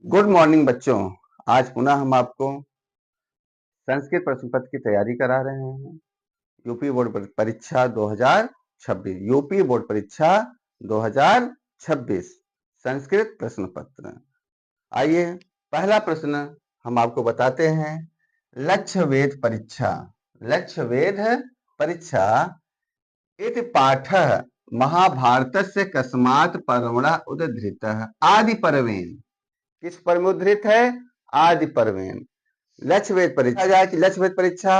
Good morning बच्चों। आज पुनः हम आपको संस्कृत प्रश्न पत्र की तैयारी करा रहे हैं। यूपी बोर्ड परीक्षा 2026 यूपी बोर्ड परीक्षा 2026 संस्कृत प्रश्न पत्र। आइए पहला प्रश्न हम आपको बताते हैं। लक्ष्य वेद परीक्षा, लक्ष्य वेद परीक्षा इति पाठः महाभारतस्य कस्मात् पर्वणः उद्धृतः आदि पर्वेण। किस पर्व में उद्धृत है? आदि पर्वेण। लक्ष्य वेद परीक्षा जाए कि लक्ष्य वेद परीक्षा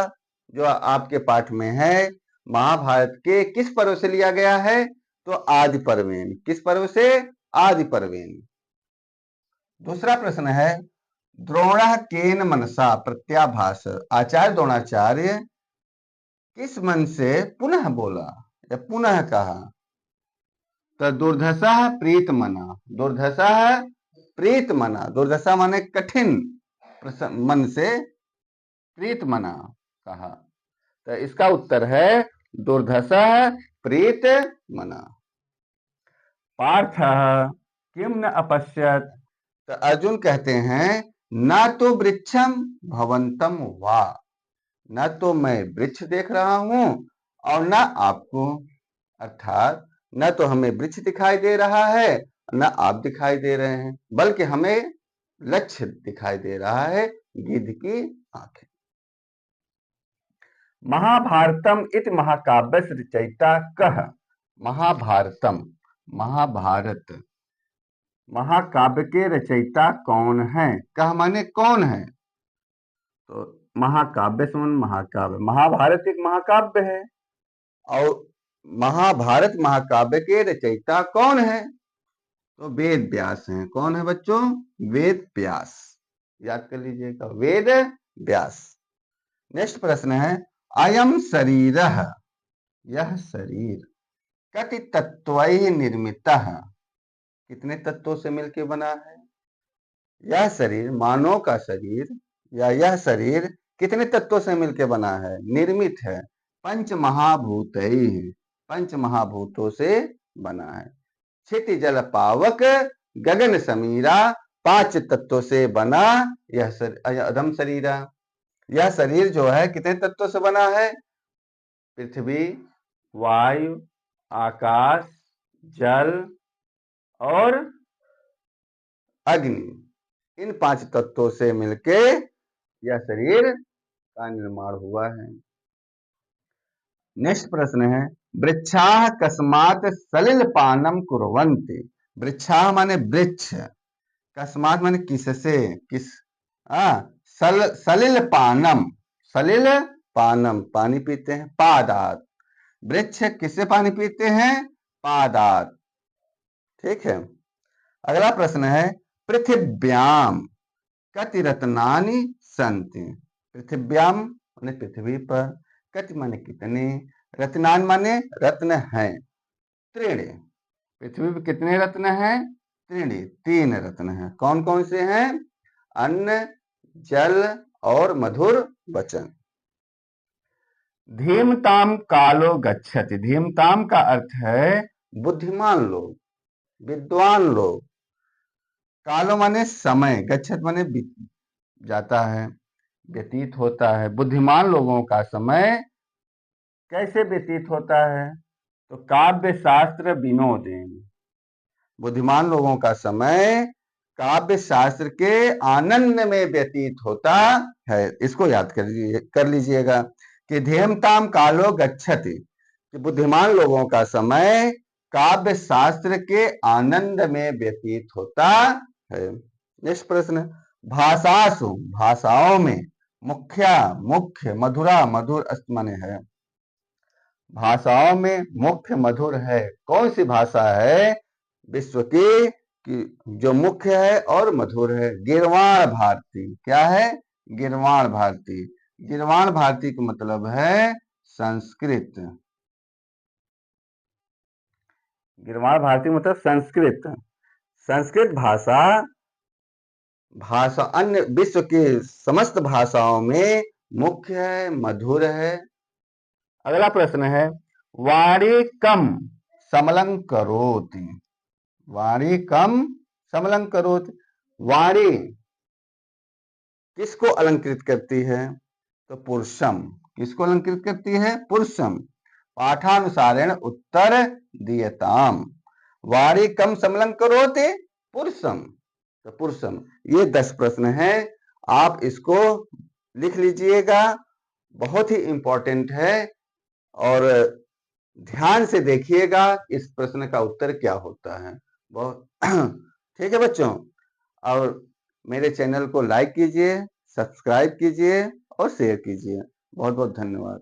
जो आपके पाठ में है महाभारत के किस पर्व से लिया गया है? तो आदि पर्वेण। किस पर्व से? आदि पर्वेण। दूसरा प्रश्न है द्रोणः केन मनसा प्रत्याभास। आचार्य द्रोणाचार्य किस मन से पुनः बोला या पुनः कहा? तो दुर्धसः प्रीत मना। दुर्धसः प्रीत मना, दुर्दशा माने कठिन मन से प्रीत मना कहा। तो इसका उत्तर है दुर्धसः प्रीत मना। पार्थ किम न अपश्यत। तो अर्जुन कहते हैं न तो वृक्षम भवंतम वा, न तो मैं वृक्ष देख रहा हूं और न आपको, अर्थात न तो हमें वृक्ष दिखाई दे रहा है न आप दिखाई दे रहे हैं, बल्कि हमें लक्ष्य दिखाई दे रहा है, गिद्ध की आंखें। महाभारतम इति महाकाव्य रचयिता कः। महाभारतम, महाभारत महाकाव्य के रचयिता कौन है? कह माने कौन है? तो महाकाव्य समान महाकाव्य, महाभारत एक महाकाव्य है और महाभारत महाकाव्य के रचयिता कौन है? तो वेद व्यास हैं। कौन है बच्चों? वेद व्यास। याद कर लीजिएगा, वेद व्यास। नेक्स्ट प्रश्न है अयम शरीरः, यह शरीर कति तत्वैः निर्मितः, कितने तत्वों से मिलकर बना है? यह शरीर, मानव का शरीर या यह शरीर कितने तत्वों से मिलकर बना है? निर्मित है पंच महाभूतैः, पंच महाभूतों से बना है। क्षिति जल पावक गगन समीरा, पांच तत्वों से बना यह अधम शरीर। यह शरीर जो है कितने तत्वों से बना है? पृथ्वी, वायु, आकाश, जल और अग्नि, इन पांच तत्वों से मिलके यह शरीर का निर्माण हुआ है। नेक्स्ट प्रश्न है वृक्षाः कस्मात् सलिल पानम कुर्वन्ति। वृक्षाः माने वृक्ष, कस्मात् माने किससे, किस सलिल पानम, सलिल पानम पानी पीते हैं, पादात। वृक्ष किससे पानी पीते हैं? पादात। ठीक है। अगला प्रश्न है पृथिव्याम कति रत्नानि सन्ति। पृथिव्याम माने पृथ्वी पर, कति माने कितने, रत्नान माने रत्न हैं, त्रीणि। पृथ्वी पर कितने रत्न हैं? त्रीणि, तीन रत्न हैं। कौन कौन से हैं? अन्न, जल और मधुर वचन। धीमताम कालो गच्छति। धीमताम का अर्थ है बुद्धिमान लोग, विद्वान लोग। कालो माने समय, गच्छत माने जाता है, व्यतीत होता है। बुद्धिमान लोगों का समय कैसे व्यतीत होता है? तो काव्य शास्त्र विनोदेन। बुद्धिमान लोगों का समय काव्य शास्त्र के आनंद में व्यतीत होता है। इसको याद कर लीजिएगा कि धेमताम कालो गच्छति, कि बुद्धिमान लोगों का समय काव्य शास्त्र के आनंद में व्यतीत होता है। नेक्स्ट प्रश्न भाषासु, भाषाओं में मुख्य, मुख्य मधुरा, मधुर माने है, भाषाओं में मुख्य मधुर है। कौन सी भाषा है विश्व की कि जो मुख्य है और मधुर है? गिरवाण भारती। क्या है? गिरवाण भारती। गिरवाण भारती का मतलब है संस्कृत। गिरवाण भारती मतलब संस्कृत। संस्कृत भाषा, भाषा अन्य विश्व के समस्त भाषाओं में मुख्य है, मधुर है। अगला प्रश्न है वाणी कम समलं करोति। वाणी कम समलं करोति, वाणी किसको अलंकृत करती है? तो पुरुषम। किसको अलंकृत करती है? पुरुषम। पाठानुसारेण उत्तर दीयताम। वाणी कम समलं करोति पुरुषम। तो पुरुषम। ये 10 प्रश्न हैं, आप इसको लिख लीजिएगा, बहुत ही इंपॉर्टेंट है। और ध्यान से देखिएगा इस प्रश्न का उत्तर क्या होता है। बहुत ठीक है बच्चों। और मेरे चैनल को लाइक कीजिए, सब्सक्राइब कीजिए और शेयर कीजिए। बहुत बहुत धन्यवाद।